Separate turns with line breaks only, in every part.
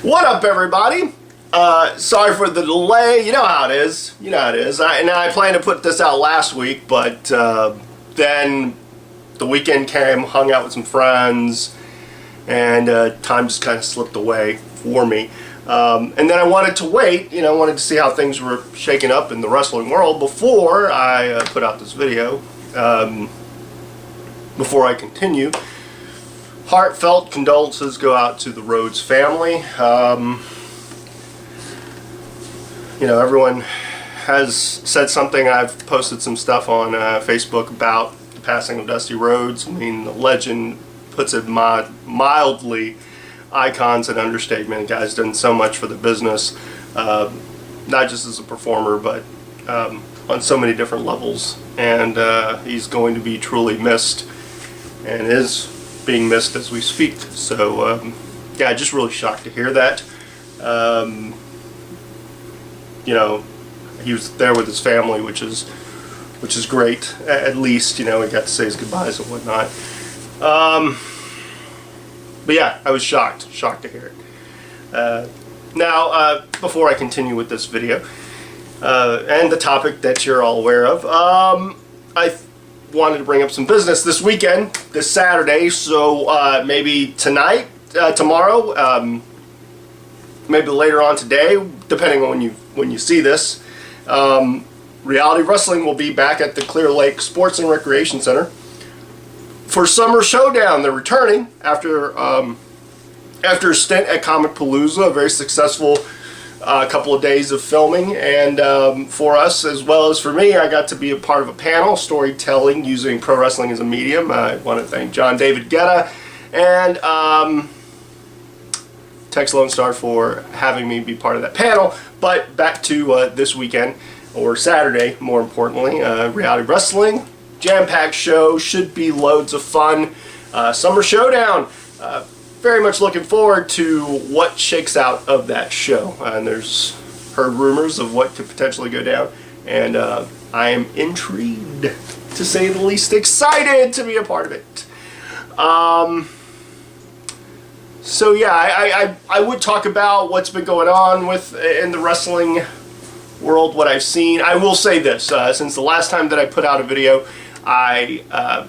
What up, everybody? Sorry for the delay. You know how it is. I planned to put this out last week, but then the weekend came, hung out with some friends, and time just kind of slipped away for me. And then I wanted to wait, wanted to see how things were shaking up in the wrestling world before I put out this video. Before I continue, heartfelt condolences go out to the Rhodes family. Everyone has said something. I've posted some stuff on Facebook about the passing of Dusty Rhodes. I mean, the legend puts it mildly. Icon's an understatement. The guy's done so much for the business, not just as a performer, but on so many different levels. And he's going to be truly missed, and is being missed as we speak. So yeah, just really shocked to hear that. He was there with his family, which is great. At least, he got to say his goodbyes and whatnot. But yeah, I was shocked to hear it. Now, before I continue with this video, and the topic that you're all aware of, I wanted to bring up some business this weekend, this Saturday, so maybe tonight, tomorrow, maybe later on today, depending on when you see this. Reality Wrestling will be back at the Clear Lake Sports and Recreation Center for Summer Showdown. They're returning after a stint at Comic Palooza, a very successful couple of days of filming, and for us as well as for me, I got to be a part of a panel, storytelling using pro wrestling as a medium. I want to thank John David Guetta and Tex Lone Star for having me be part of that panel. But back to this weekend, or Saturday more importantly, Reality Wrestling, jam-packed show, should be loads of fun. Summer Showdown, very much looking forward to what shakes out of that show. And there's heard rumors of what could potentially go down, and I am intrigued, to say the least, excited to be a part of it. So yeah, I would talk about what's been going on in the wrestling world, what I've seen. I will say this, since the last time that I put out a video, I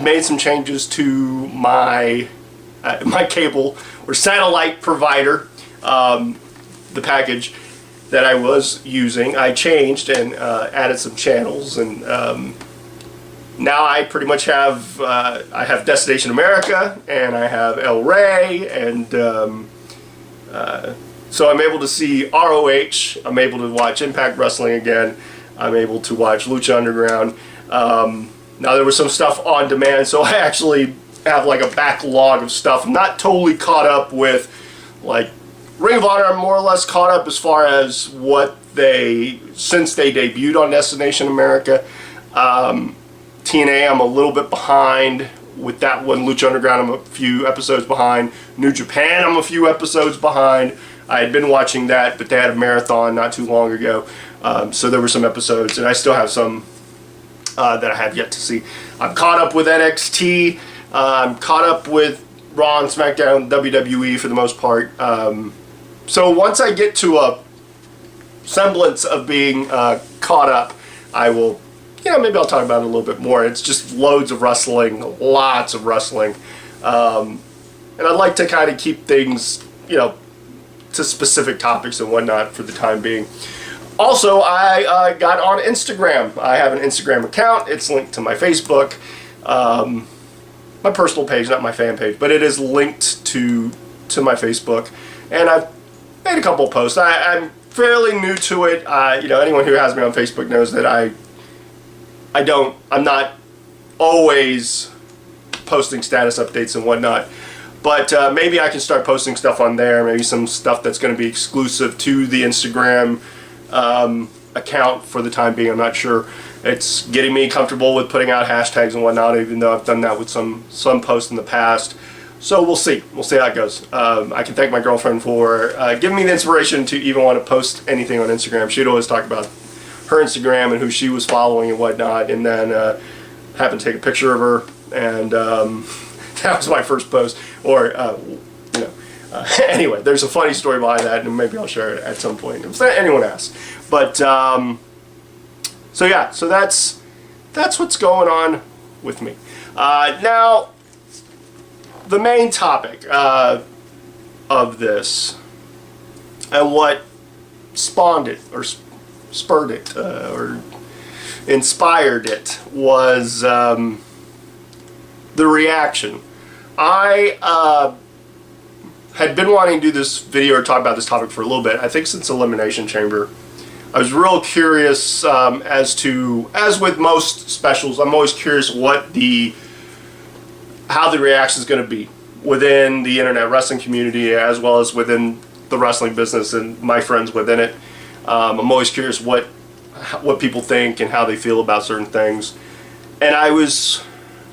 made some changes to my cable or satellite provider, the package that I was using. I changed and added some channels, and now I pretty much have I have Destination America, and I have El Rey, and so I'm able to see ROH. I'm able to watch Impact Wrestling again. I'm able to watch Lucha Underground. Now there was some stuff on demand, so I actually have like a backlog of stuff. I'm not totally caught up with, like, Ring of Honor. I'm more or less caught up as far as since they debuted on Destination America. TNA, I'm a little bit behind with that one. Lucha Underground, I'm a few episodes behind. New Japan, I'm a few episodes behind. I had been watching that, but they had a marathon not too long ago, so there were some episodes, and I still have some that I have yet to see. I'm caught up with NXT. I'm caught up with Raw and SmackDown, WWE for the most part. So once I get to a semblance of being caught up, I will, maybe I'll talk about it a little bit more. It's just loads of wrestling, lots of wrestling. And I'd like to kind of keep things, to specific topics and whatnot for the time being. Also, I got on Instagram. I have an Instagram account. It's linked to my Facebook, my personal page, not my fan page, but it is linked to my Facebook. And I've made a couple of posts. I'm fairly new to it. Anyone who has me on Facebook knows that I'm not always posting status updates and whatnot. But maybe I can start posting stuff on there, maybe some stuff that's going to be exclusive to the Instagram account for the time being. I'm not sure. It's getting me comfortable with putting out hashtags and whatnot, even though I've done that with some posts in the past. So we'll see. We'll see how it goes. I can thank my girlfriend for giving me the inspiration to even want to post anything on Instagram. She'd always talk about her Instagram and who she was following and whatnot, and then happened to take a picture of her, and that was my first post. Or Anyway, there's a funny story behind that, and maybe I'll share it at some point if anyone asks. But so yeah, so that's what's going on with me. Now, the main topic of this and what spawned it or spurred it or inspired it was the reaction. I had been wanting to do this video or talk about this topic for a little bit, I think since Elimination Chamber. I was real curious as with most specials, I'm always curious how the reaction is going to be within the internet wrestling community as well as within the wrestling business and my friends within it. I'm always curious what people think and how they feel about certain things. And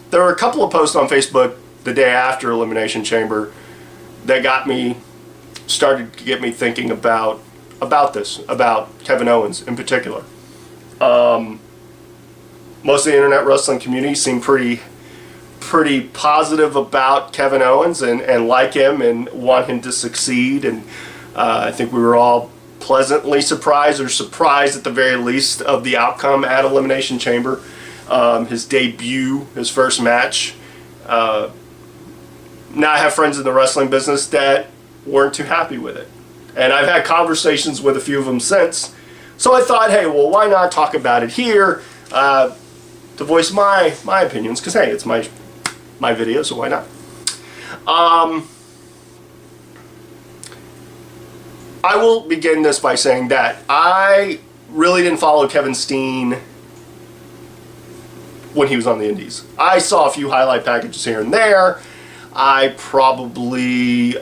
there were a couple of posts on Facebook the day after Elimination Chamber that started to get me thinking about this, about Kevin Owens in particular. Most of the internet wrestling community seemed pretty positive about Kevin Owens and like him and want him to succeed, and I think we were all pleasantly surprised, or surprised at the very least, of the outcome at Elimination Chamber. His debut, his first match. Now I have friends in the wrestling business that weren't too happy with it. And I've had conversations with a few of them since. So I thought, hey, well, why not talk about it here to voice my opinions? Because, hey, it's my video, so why not? I will begin this by saying that I really didn't follow Kevin Steen when he was on the Indies. I saw a few highlight packages here and there. I probably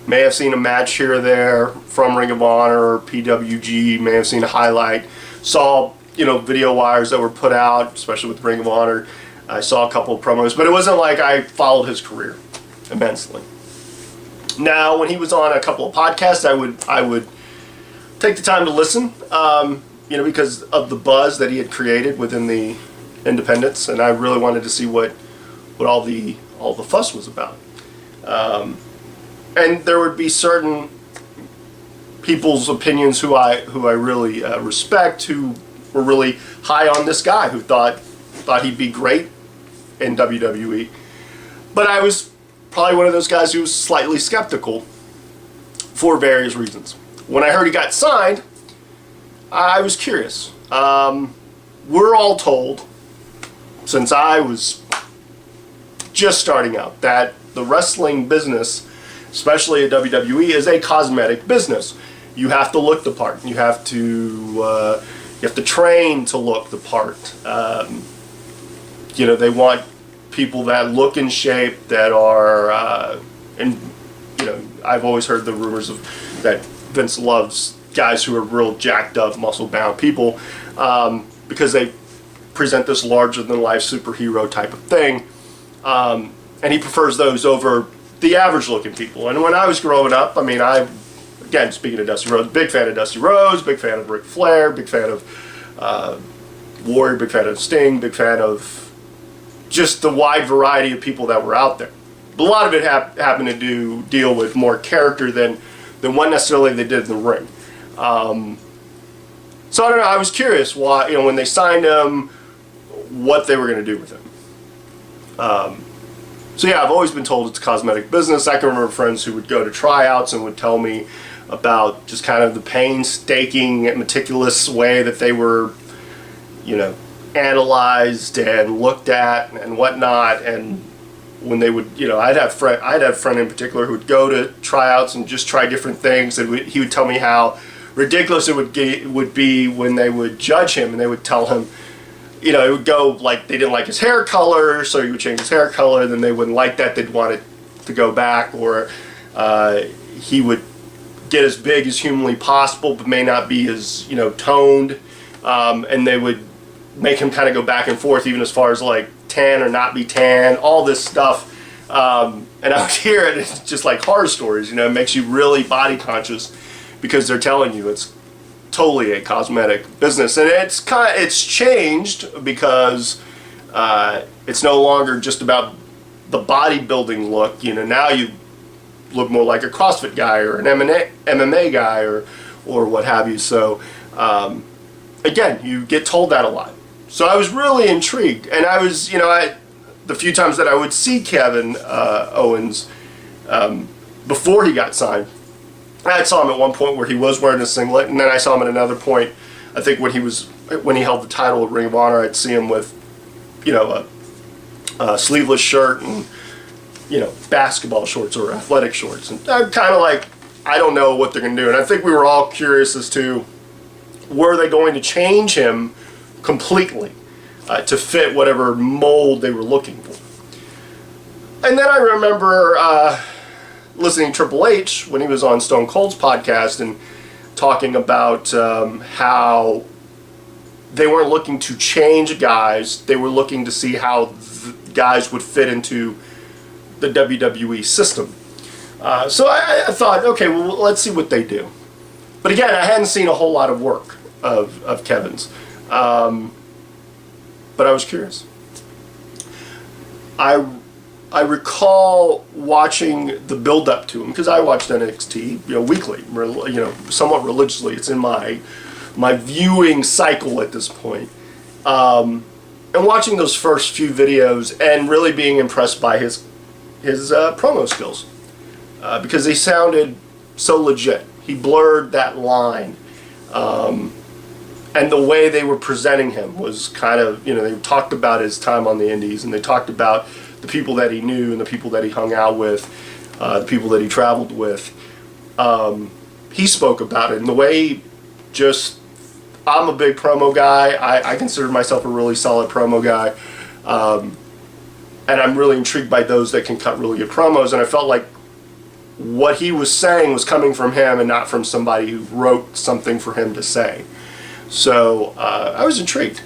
may have seen a match here or there from Ring of Honor or PWG, may have seen a highlight. Saw, video wires that were put out, especially with Ring of Honor. I saw a couple of promos, but it wasn't like I followed his career immensely. Now, when he was on a couple of podcasts, I would take the time to listen, because of the buzz that he had created within the independents, and I really wanted to see what all the fuss was about. And there would be certain people's opinions who I really respect, who were really high on this guy, who thought he'd be great in WWE. But I was probably one of those guys who was slightly skeptical for various reasons. When I heard he got signed, I was curious. We're all told, since I was just starting out, that the wrestling business, especially at WWE, is a cosmetic business. You have to look the part. You have to train to look the part. They want people that look in shape, that are, I've always heard the rumors of that Vince loves guys who are real jacked up, muscle-bound people, because they present this larger-than-life superhero type of thing, and he prefers those over the average-looking people. And when I was growing up, again, speaking of Dusty Rhodes, big fan of Dusty Rhodes, big fan of Ric Flair, big fan of Warrior, big fan of Sting, big fan of just the wide variety of people that were out there. But a lot of it happened to deal with more character than what necessarily they did in the ring. So I don't know, I was curious why, when they signed him, what they were going to do with him. So yeah, I've always been told it's a cosmetic business. I can remember friends who would go to tryouts and would tell me about just kind of the painstaking, meticulous way that they were, analyzed and looked at and whatnot. And when they would, I'd have a friend in particular who would go to tryouts and just try different things, and he would tell me how ridiculous it would be when they would judge him, and they would tell him, it would go like they didn't like his hair color, so he would change his hair color, then they wouldn't like that, they'd want it to go back, or he would get as big as humanly possible but may not be as toned, and they would make him kind of go back and forth, even as far as like tan or not be tan, all this stuff. And I would hear it, it's just like horror stories, it makes you really body conscious, because they're telling you it's totally a cosmetic business. And it's changed, because it's no longer just about the bodybuilding look. You know, now you look more like a CrossFit guy or an MMA guy or what have you. So again, you get told that a lot. So I was really intrigued, and I was, you know, the few times that I would see Kevin Owens before he got signed, I saw him at one point where he was wearing a singlet, and then I saw him at another point, I think when he held the title at Ring of Honor, I'd see him with, you know, a sleeveless shirt and, you know, basketball shorts or athletic shorts. And I'm kind of like, I don't know what they're going to do. And I think we were all curious as to, were they going to change him completely to fit whatever mold they were looking for? And then I remember listening to Triple H when he was on Stone Cold's podcast and talking about how they weren't looking to change guys. They were looking to see how guys would fit into the WWE system. So I thought, okay, well, let's see what they do. But again, I hadn't seen a whole lot of work of Kevin's. But I was curious. I recall watching the build-up to him, because I watched NXT, you know, weekly, you know, somewhat religiously. It's in my viewing cycle at this point. And watching those first few videos and really being impressed by his promo skills, because they sounded so legit. He blurred that line. And the way they were presenting him was kind of, you know, they talked about his time on the indies, and they talked about the people that he knew and the people that he hung out with, the people that he traveled with. He spoke about it, and the way just, I'm a big promo guy. I consider myself a really solid promo guy. And I'm really intrigued by those that can cut really good promos, and I felt like what he was saying was coming from him and not from somebody who wrote something for him to say. So I was intrigued,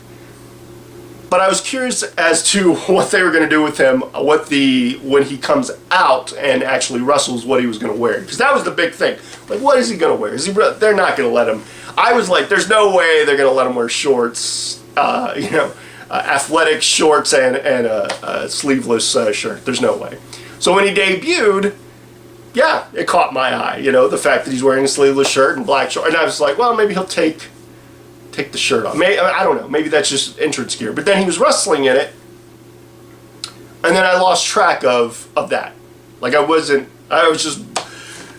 but I was curious as to what they were going to do with him, when he comes out and actually wrestles, what he was going to wear, because that was the big thing. Like, what is he going to wear? They're not going to let him. I was like, there's no way they're going to let him wear shorts, you know, athletic shorts and a sleeveless shirt. There's no way. So when he debuted, yeah, it caught my eye. You know, the fact that he's wearing a sleeveless shirt and black shorts, and I was like, well, maybe he'll take the shirt off. I don't know. Maybe that's just entrance gear. But then he was wrestling in it, and then I lost track of that. Like, I was just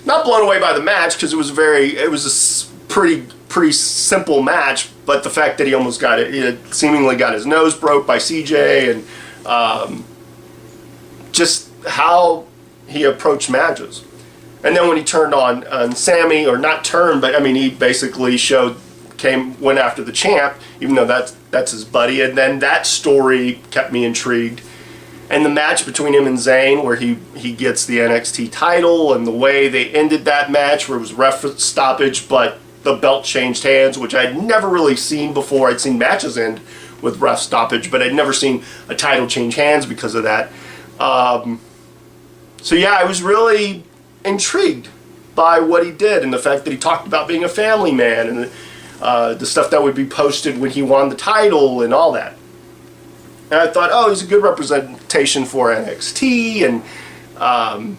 not blown away by the match, because it was a pretty simple match. But the fact that he almost got it, he seemingly got his nose broke by CJ, and just how he approached matches. And then when he turned on Sammy, or not turned, but I mean, he basically went after the champ, even though that's his buddy. And then that story kept me intrigued. And the match between him and Zayn, where he gets the NXT title, and the way they ended that match, where it was ref stoppage, but the belt changed hands, which I'd never really seen before. I'd seen matches end with ref stoppage, but I'd never seen a title change hands because of that. So yeah, I was really intrigued by what he did, and the fact that he talked about being a family man, and the stuff that would be posted when he won the title and all that. And I thought, oh, he's a good representation for NXT, and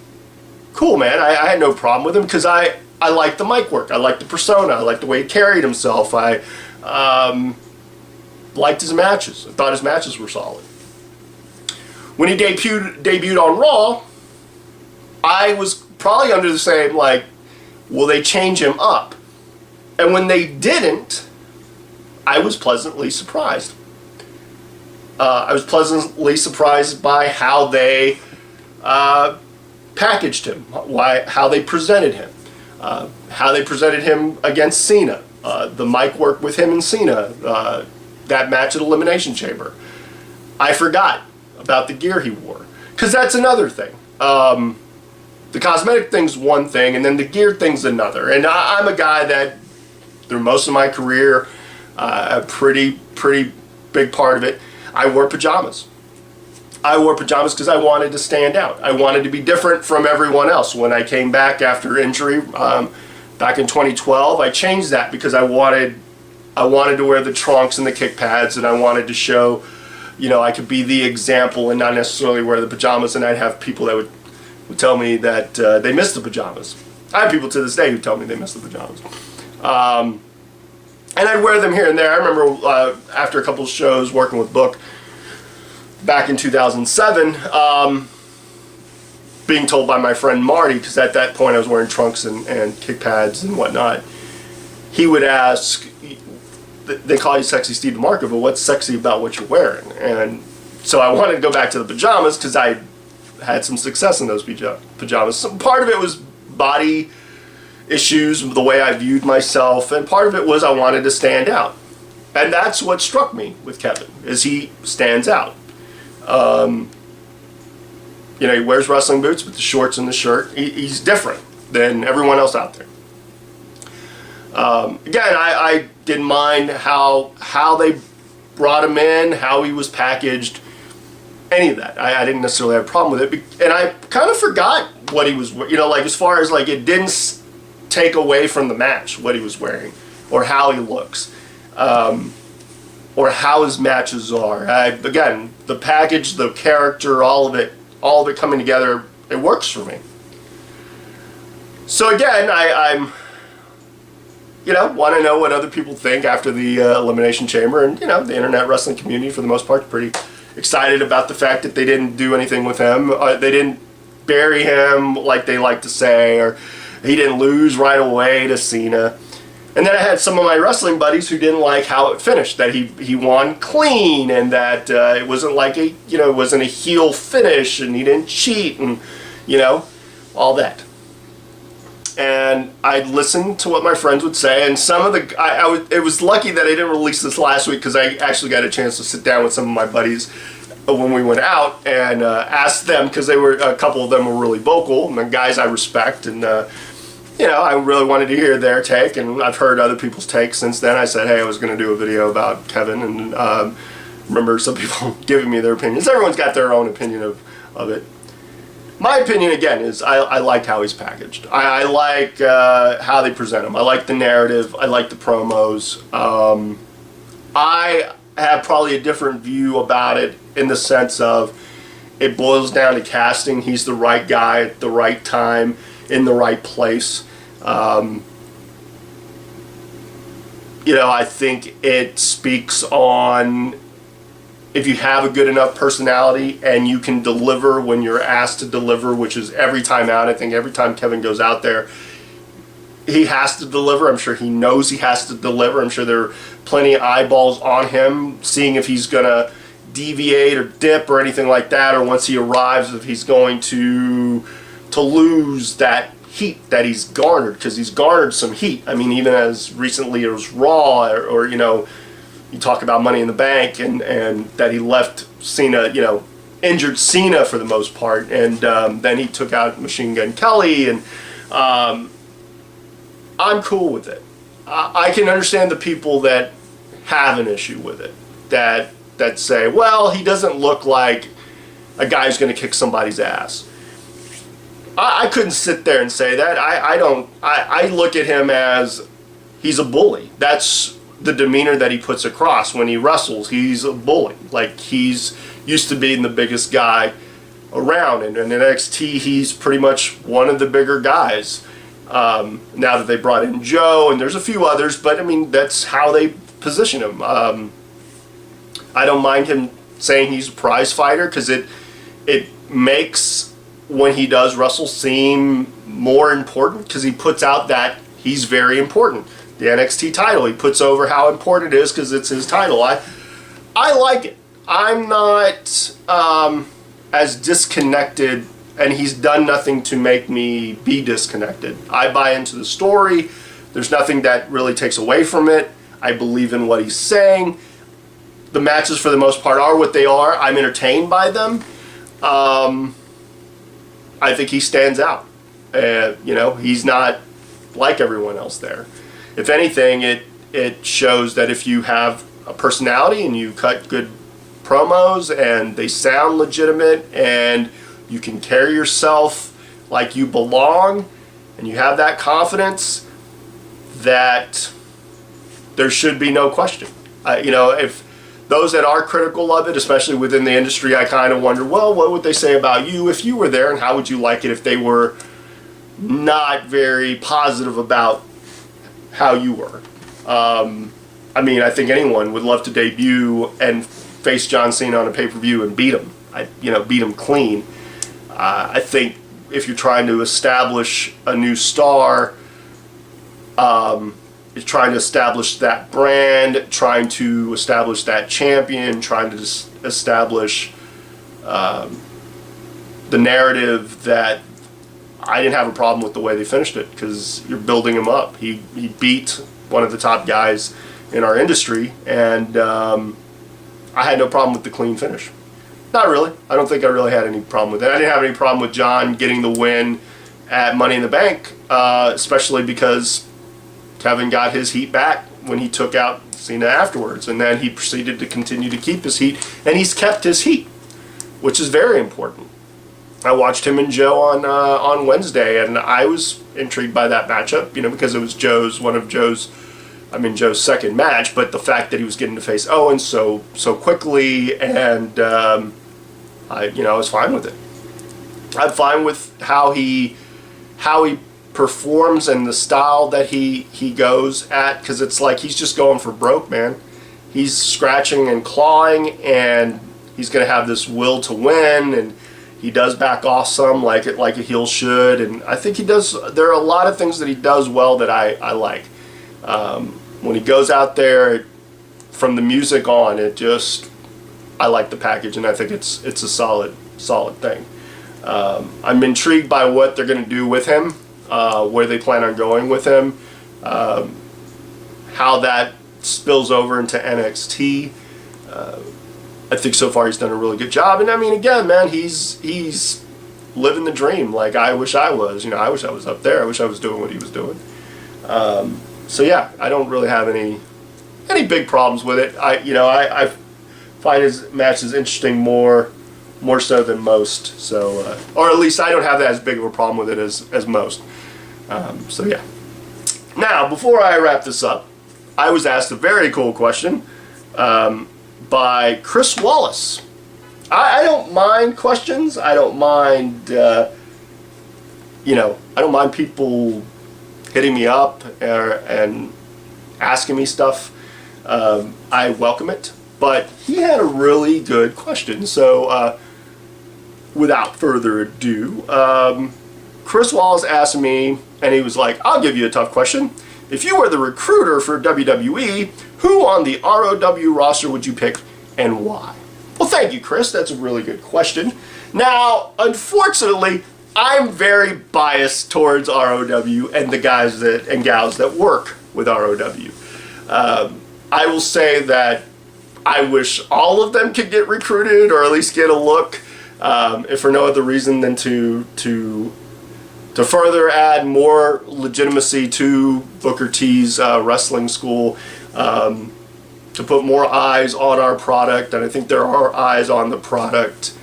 cool, man. I had no problem with him, because I liked the mic work. I liked the persona. I liked the way he carried himself. I liked his matches. I thought his matches were solid. When he debuted on Raw, I was probably under the same, like, will they change him up? And when they didn't, I was pleasantly surprised. I was pleasantly surprised by how they packaged him, how they presented him, how they presented him against Cena, the mic work with him and Cena, that match at Elimination Chamber. I forgot about the gear he wore, because that's another thing. The cosmetic thing's one thing, and then the gear thing's another. And I'm a guy that, through most of my career, a pretty big part of it, I wore pajamas. I wore pajamas because I wanted to stand out. I wanted to be different from everyone else. When I came back after injury, back in 2012, I changed that because I wanted to wear the trunks and the kick pads, and I wanted to show I could be the example and not necessarily wear the pajamas, and I'd have people that would tell me that they miss the pajamas. I have people to this day who tell me they miss the pajamas. And I'd wear them here and there. I remember after a couple of shows working with Book back in 2007, being told by my friend Marty, because at that point I was wearing trunks and kick pads and whatnot, he would ask, they call you Sexy Steve DeMarco, but what's sexy about what you're wearing? And so I wanted to go back to the pajamas because I had some success in those pajamas. So part of it was body issues, the way I viewed myself, and part of it was I wanted to stand out. And that's what struck me with Kevin, is he stands out. He wears wrestling boots with the shorts and the shirt. He's different than everyone else out there. Again, I didn't mind how they brought him in, how he was packaged, any of that. I didn't necessarily have a problem with it. And I kind of forgot what he was, like as far as like it didn't take away from the match what he was wearing or how he looks. Or how his matches are. Again, the package, the character, all of it coming together, it works for me. So again, I'm want to know what other people think after the Elimination Chamber, and the internet wrestling community for the most part pretty excited about the fact that they didn't do anything with him. They didn't bury him like they like to say, or he didn't lose right away to Cena. And then I had some of my wrestling buddies who didn't like how it finished, that he won clean, and that it wasn't like it wasn't a heel finish, and he didn't cheat, and all that. And I'd listen to what my friends would say, and some of it was lucky that I didn't release this last week, because I actually got a chance to sit down with some of my buddies when we went out and ask them, because a couple of them were really vocal, and the guys I respect, and I really wanted to hear their take, and I've heard other people's takes since then. I said, hey, I was going to do a video about Kevin, and remember some people giving me their opinions. Everyone's got their own opinion of it. My opinion, again, is I like how he's packaged. I like how they present him. I like the narrative. I like the promos. I have probably a different view about it in the sense of it boils down to casting. He's the right guy at the right time, in the right place. I think it speaks on if you have a good enough personality and you can deliver when you're asked to deliver, which is every time out. I think every time Kevin goes out there, he has to deliver. I'm sure he knows he has to deliver. I'm sure there are plenty of eyeballs on him, seeing if he's going to deviate or dip or anything like that, or once he arrives, if he's going to lose that heat that he's garnered, because he's garnered some heat. I mean, even as recently as Raw, or you talk about Money in the Bank, and that he left Cena, injured Cena for the most part, and then he took out Machine Gun Kelly, and I'm cool with it. I can understand the people that have an issue with it, that say, well, he doesn't look like a guy who's going to kick somebody's ass. I couldn't sit there and say that. I look at him as he's a bully. That's the demeanor that he puts across when he wrestles. He's a bully. Like, he's used to being the biggest guy around, and in NXT he's pretty much one of the bigger guys. Now that they brought in Joe, and there's a few others, but I mean, that's how they position him. I don't mind him saying he's a prize fighter, because it makes, when he does wrestle, seem more important, because he puts out that he's very important. The NXT title, he puts over how important it is because it's his title. I like it. I'm not as disconnected, and he's done nothing to make me be disconnected. I buy into the story. There's nothing that really takes away from it. I believe in what he's saying. The matches, for the most part, are what they are. I'm entertained by them. I think he stands out. He's not like everyone else there. If anything, it shows that if you have a personality and you cut good promos and they sound legitimate and you can carry yourself like you belong and you have that confidence, that there should be no question. If those that are critical of it, especially within the industry, I kind of wonder, well, what would they say about you if you were there, and how would you like it if they were not very positive about how you were? I mean, I think anyone would love to debut and face John Cena on a pay-per-view and beat him. Beat him clean. I think if you're trying to establish a new star, you're trying to establish that brand, trying to establish that champion, trying to establish the narrative that I didn't have a problem with the way they finished it, because you're building him up. He beat one of the top guys in our industry, and I had no problem with the clean finish. Not really. I don't think I really had any problem with it. I didn't have any problem with John getting the win at Money in the Bank, especially because Kevin got his heat back when he took out Cena afterwards, and then he proceeded to continue to keep his heat, and he's kept his heat, which is very important. I watched him and Joe on Wednesday, and I was intrigued by that matchup, because it was Joe's second match, but the fact that he was getting to face Owens so quickly, and I was fine with it. I'm fine with how he performs and the style that he goes at, because it's like he's just going for broke, man. He's scratching and clawing, and he's going to have this will to win, and he does back off some like a heel should, and I think he does. There are a lot of things that he does well that I like. When he goes out there, from the music on, I like the package, and I think it's a solid thing. I'm intrigued by what they're going to do with him, where they plan on going with him, how that spills over into NXT. I think so far he's done a really good job, and I mean, again, man, he's living the dream. Like I wish I was. I wish I was up there. I wish I was doing what he was doing. So yeah, I don't really have any big problems with it. I find his matches interesting more so than most. So, or at least I don't have that as big of a problem with it as most. So yeah. Now, before I wrap this up, I was asked a very cool question by Chris Wallace. I don't mind questions. I don't mind, I don't mind people hitting me up and asking me stuff. I welcome it. But he had a really good question. So, without further ado, Chris Wallace asked me, and he was like, I'll give you a tough question. If you were the recruiter for WWE, who on the ROW roster would you pick and why? Well, thank you, Chris. That's a really good question. Now, unfortunately, I'm very biased towards ROW and the guys and gals that work with ROW. I will say that I wish all of them could get recruited, or at least get a look, if for no other reason than to further add more legitimacy to Booker T's wrestling school, to put more eyes on our product, and I think there are eyes on the product.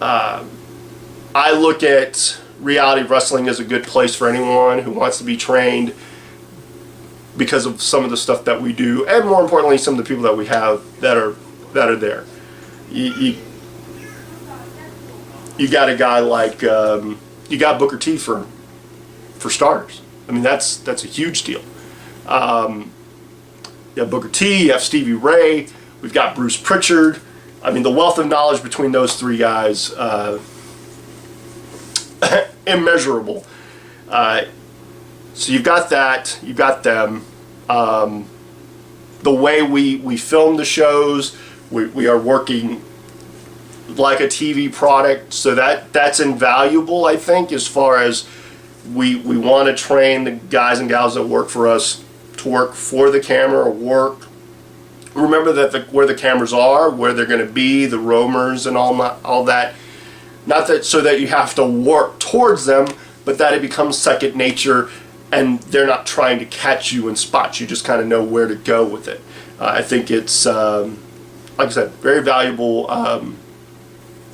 I look at reality wrestling as a good place for anyone who wants to be trained because of some of the stuff that we do, and more importantly, some of the people that we have that are there. You got a guy like you got Booker T for starters. I mean, that's a huge deal. You have Booker T, you have Stevie Ray, we've got Bruce Pritchard. I mean, the wealth of knowledge between those three guys, immeasurable. So you've got that, you've got them. The way we film the shows, we are working like a TV product, so that's invaluable, I think, as far as we want to train the guys and gals that work for us to work for the camera, or remember that where the cameras are, where they're going to be, the roamers and all that. Not that so that you have to work towards them, but that it becomes second nature, and they're not trying to catch you and spot you. Just kind of know where to go with it. I think it's, like I said, very valuable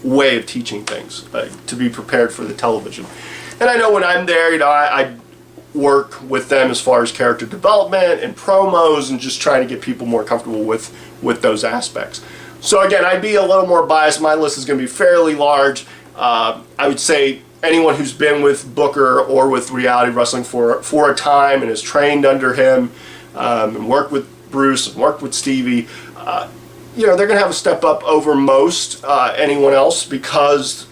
way of teaching things, to be prepared for the television. And I know when I'm there, I work with them as far as character development and promos and just trying to get people more comfortable with those aspects. So again, I'd be a little more biased. My list is going to be fairly large. I would say anyone who's been with Booker or with Reality Wrestling for a time and has trained under him and worked with Bruce and worked with Stevie, you know, they're going to have a step up over most anyone else because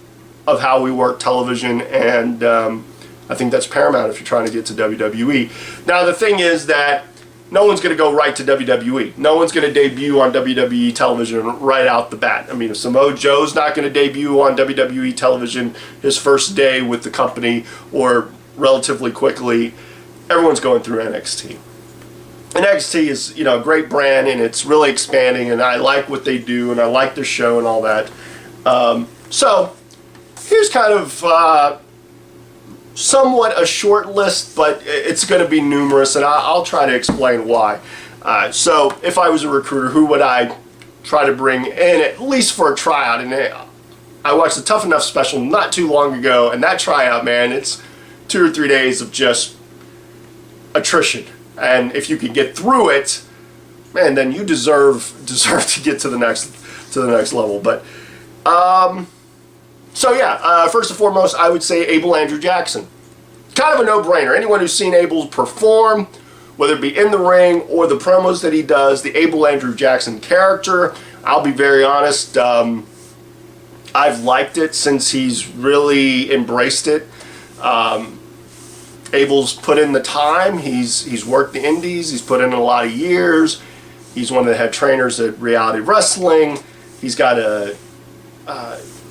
of how we work television, and I think that's paramount if you're trying to get to WWE. Now the thing is that no one's going to go right to WWE. No one's going to debut on WWE television right out the bat. I mean, if Samoa Joe's not going to debut on WWE television his first day with the company or relatively quickly, everyone's going through NXT. NXT is, you know, a great brand, and it's really expanding, and I like what they do, and I like their show and all that. So here's kind of somewhat a short list, but it's going to be numerous, and I'll try to explain why. So if I was a recruiter, who would I try to bring in at least for a tryout? And I watched the Tough Enough special not too long ago, and that tryout, man, it's 2 or 3 days of just attrition. And if you could get through it, man, then you deserve to get to the next level. But so yeah, first and foremost, I would say Abel Andrew Jackson. Kind of a no-brainer. Anyone who's seen Abel perform, whether it be in the ring or the promos that he does, the Abel Andrew Jackson character, I'll be very honest, I've liked it since he's really embraced it. Abel's put in the time. He's worked the indies. He's put in a lot of years. He's one of the head trainers at Reality Wrestling. He's got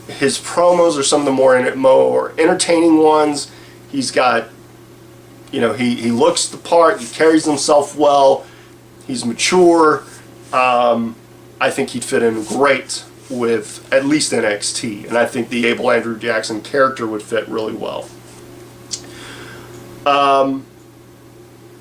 his promos are some of the more entertaining ones. He's got, you know, he looks the part. He carries himself well. He's mature. I think he'd fit in great with at least NXT, and I think the Abel Andrew Jackson character would fit really well.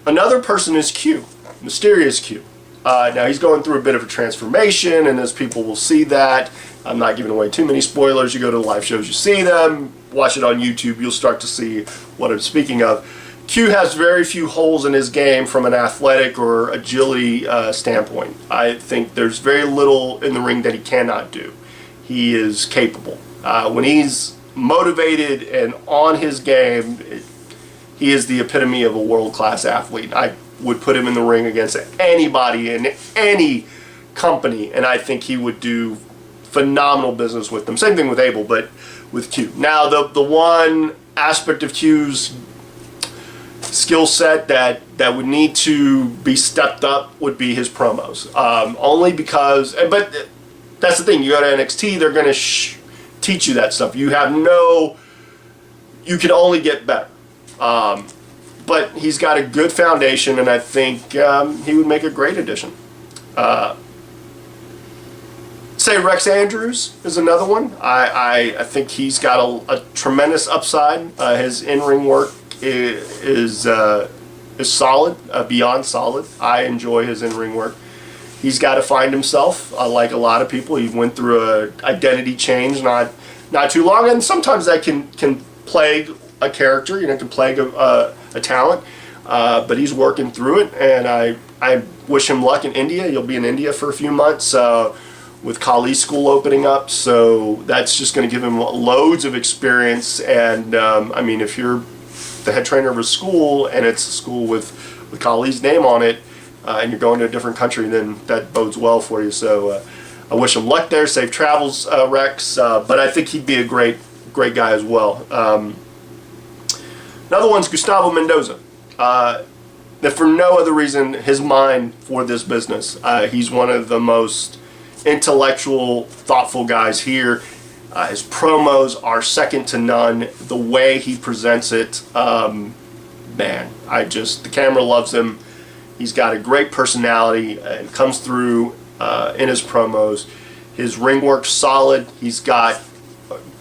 Another person is Q, Mysterious Q. Now he's going through a bit of a transformation, and as people will see that, I'm not giving away too many spoilers. You go to the live shows, you see them, watch it on YouTube, you'll start to see what I'm speaking of. Q has very few holes in his game from an athletic or agility standpoint. I think there's very little in the ring that he cannot do. He is capable. When he's motivated and on his game, he is the epitome of a world-class athlete. I would put him in the ring against anybody in any company, and I think he would do phenomenal business with them. Same thing with Abel, but with Q. Now, the one aspect of Q's skill set that would need to be stepped up would be his promos. Only because, but that's the thing, you go to NXT, they're going to teach you that stuff. You can only get better. But he's got a good foundation, and I think he would make a great addition. Say Rex Andrews is another one. I think he's got a tremendous upside. His in-ring work is solid, beyond solid. I enjoy his in-ring work. He's got to find himself, like a lot of people. He went through an identity change not too long, and sometimes that can plague a character, you know, can plague a talent, but he's working through it, and I wish him luck in India. He'll be in India for a few months with Kali School opening up, so that's just going to give him loads of experience. And I mean, if you're the head trainer of a school and it's a school with Kali's name on it, and you're going to a different country, then that bodes well for you. So I wish him luck there. Safe travels, Rex. But I think he'd be a great guy as well. Another one's Gustavo Mendoza. If for no other reason, his mind for this business. He's one of the most intellectual, thoughtful guys here. His promos are second to none. The way he presents it, man, the camera loves him. He's got a great personality. It comes through in his promos. His ring work's solid. He's got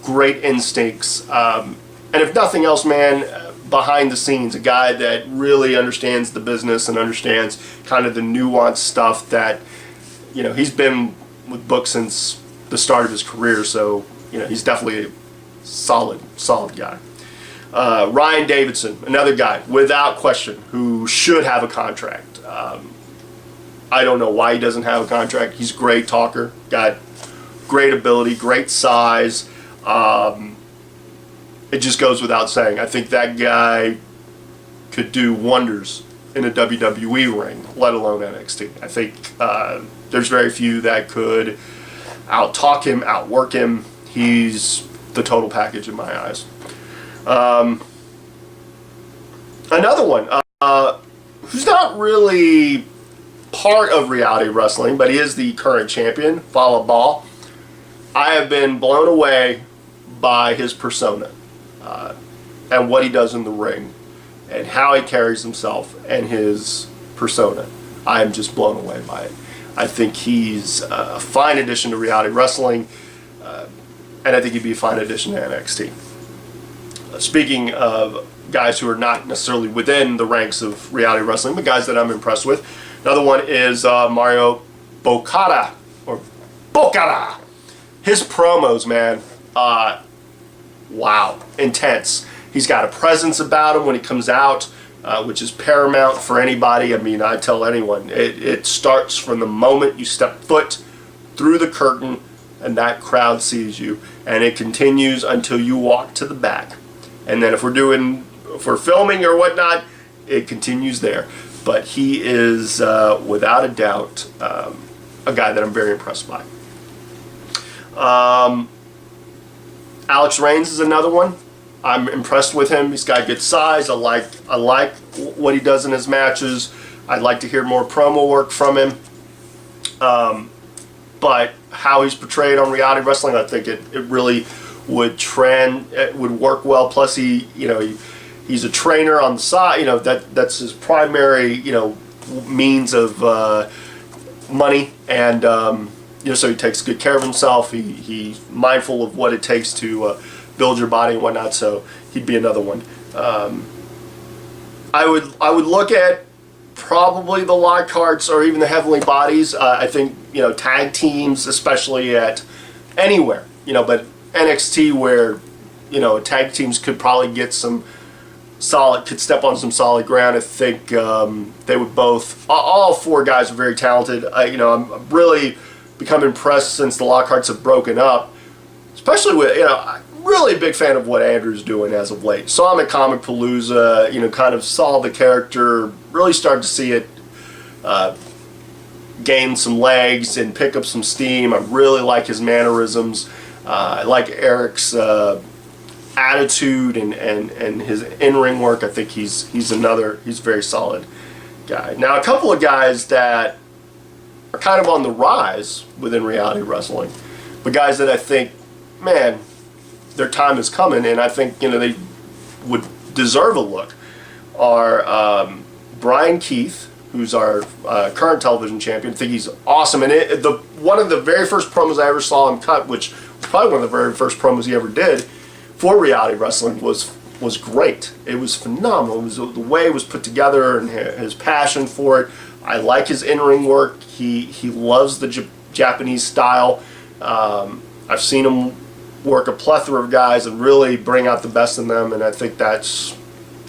great instincts. And if nothing else, man, behind the scenes, a guy that really understands the business and understands kind of the nuanced stuff that, you know, he's been with Book since the start of his career, so, you know, he's definitely a solid guy. Ryan Davidson, another guy, without question, who should have a contract. I don't know why he doesn't have a contract. He's a great talker, got great ability, great size. It just goes without saying. I think that guy could do wonders in a WWE ring, let alone NXT. I think there's very few that could out-talk him, outwork him. He's the total package in my eyes. Another one, who's not really part of reality wrestling, but he is the current champion, Fallah Bahh. I have been blown away by his persona and what he does in the ring and how he carries himself and his persona. I am just blown away by it. I think he's a fine addition to reality wrestling, and I think he'd be a fine addition to NXT. Speaking of guys who are not necessarily within the ranks of reality wrestling, but guys that I'm impressed with, another one is Mario Bocata, or Bocata. His promos, man, wow, intense. He's got a presence about him when he comes out, which is paramount for anybody. I mean, I tell anyone, it starts from the moment you step foot through the curtain and that crowd sees you, and it continues until you walk to the back. And then if we're filming or whatnot, it continues there. But he is, without a doubt, a guy that I'm very impressed by. Alex Reigns is another one. I'm impressed with him. He's got good size. I like what he does in his matches. I'd like to hear more promo work from him. But how he's portrayed on reality wrestling, I think it really would work well. Plus he's a trainer on the side. That's his primary means of money, and so he takes good care of himself. He's mindful of what it takes to build your body and whatnot. So he'd be another one. I would look at probably the Lockharts or even the Heavenly Bodies. I think tag teams, especially at anywhere. But NXT, where tag teams could probably get could step on some solid ground. I think they would both. All four guys are very talented. I'm really become impressed since the Lockharts have broken up, especially with I'm really a big fan of what Andrew's doing as of late. Saw him at Comic Palooza, kind of saw the character, really started to see it gain some legs and pick up some steam. I really like his mannerisms. I like Eric's attitude and his in-ring work. I think he's a very solid guy. Now, a couple of guys that are kind of on the rise within reality wrestling, but guys that I think, man, their time is coming, and I think they would deserve a look, are Brian Keith, who's our current television champion. I think he's awesome, and one of the very first promos I ever saw him cut, which was probably one of the very first promos he ever did for reality wrestling, was great. It was phenomenal. It was the way it was put together and his passion for it. I like his in-ring work. He loves the Japanese style. I've seen him work a plethora of guys and really bring out the best in them, and I think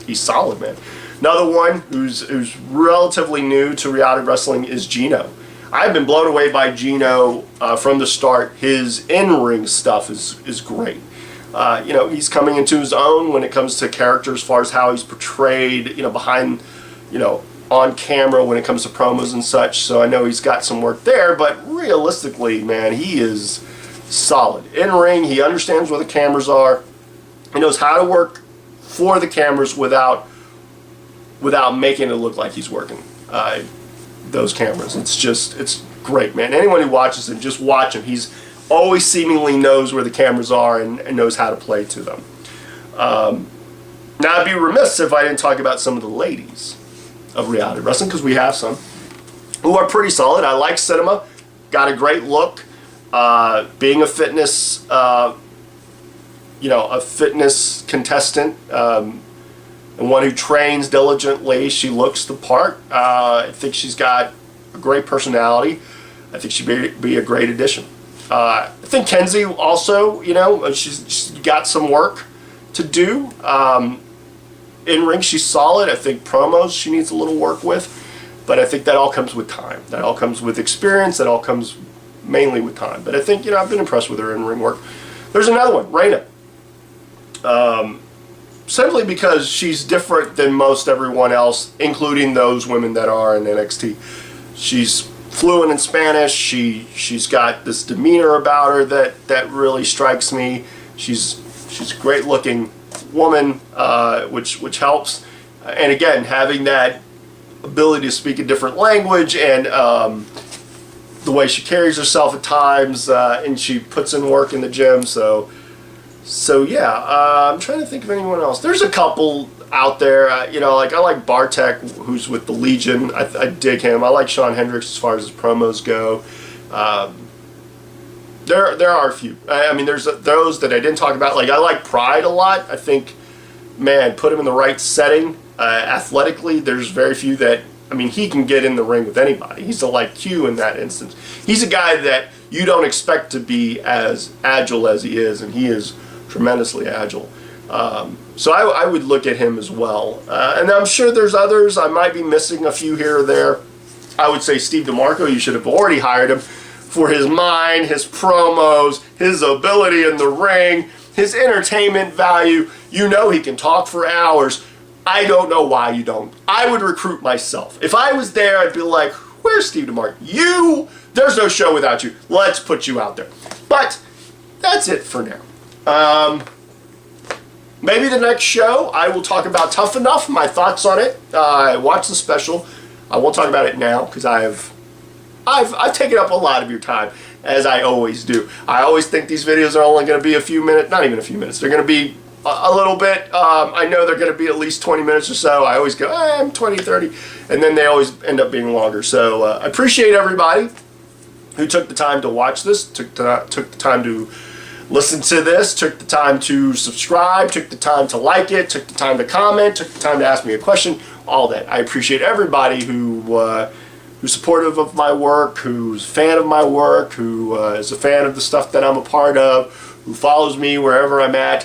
he's solid, man. Another one who's relatively new to reality wrestling is Gino. I've been blown away by Gino from the start. His in-ring stuff is great. He's coming into his own when it comes to character, as far as how he's portrayed, behind, on camera when it comes to promos and such. So I know he's got some work there, but realistically, man, he is solid. In ring, he understands where the cameras are. He knows how to work for the cameras without making it look like he's working those cameras. It's great, man. Anyone who watches him, just watch him. He's always seemingly knows where the cameras are and knows how to play to them. Now, I'd be remiss if I didn't talk about some of the ladies of reality wrestling, because we have some who are pretty solid. I like Cinema, got a great look. Being a fitness, a fitness contestant, and one who trains diligently, she looks the part. I think she's got a great personality. I think she'd be a great addition. I think Kenzie also, she's got some work to do. in ring she's solid. I think promos she needs a little work with, but I think that all comes with time. That all comes with experience. That all comes mainly with time. But I think, you know, I've been impressed with her in ring work. There's another one, Reina. Simply because she's different than most everyone else, including those women that are in NXT. She's fluent in Spanish. She's got this demeanor about her that really strikes me. She's a great looking woman, which helps. And again, having that ability to speak a different language and the way she carries herself at times, and she puts in work in the gym. So yeah, I'm trying to think of anyone else. There's a couple out there, you know, like I like Bartek, who's with the Legion. I dig him. I like Shawn Hendricks as far as his promos go. There are a few. I mean, there's those that I didn't talk about. Like I like Pride a lot. I think, man, put him in the right setting, athletically. There's very few that. I mean, he can get in the ring with anybody. He's a like Q in that instance. He's a guy that you don't expect to be as agile as he is, and he is tremendously agile. So I would look at him as well. And I'm sure there's others. I might be missing a few here or there. I would say Steve DeMarco, you should have already hired him for his mind, his promos, his ability in the ring, his entertainment value. You know he can talk for hours. I don't know why you don't. I would recruit myself. If I was there, I'd be like, where's Steve DeMarco? There's no show without you. Let's put you out there. But that's it for now. Maybe the next show I will talk about Tough Enough, my thoughts on it. I watched the special. I won't talk about it now because I've taken up a lot of your time, as I always do. I always think these videos are only going to be a few minutes, not even a few minutes. They're going to be a little bit. I know they're going to be at least 20 minutes or so. I always go, I'm 20, 30, and then they always end up being longer. So I appreciate everybody who took the time to watch this, took the time to listen to this, took the time to subscribe, took the time to like it, took the time to comment, took the time to ask me a question, all that. I appreciate everybody who's supportive of my work, who's a fan of my work, who is a fan of the stuff that I'm a part of, who follows me wherever I'm at,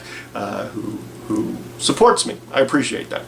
who supports me. I appreciate that.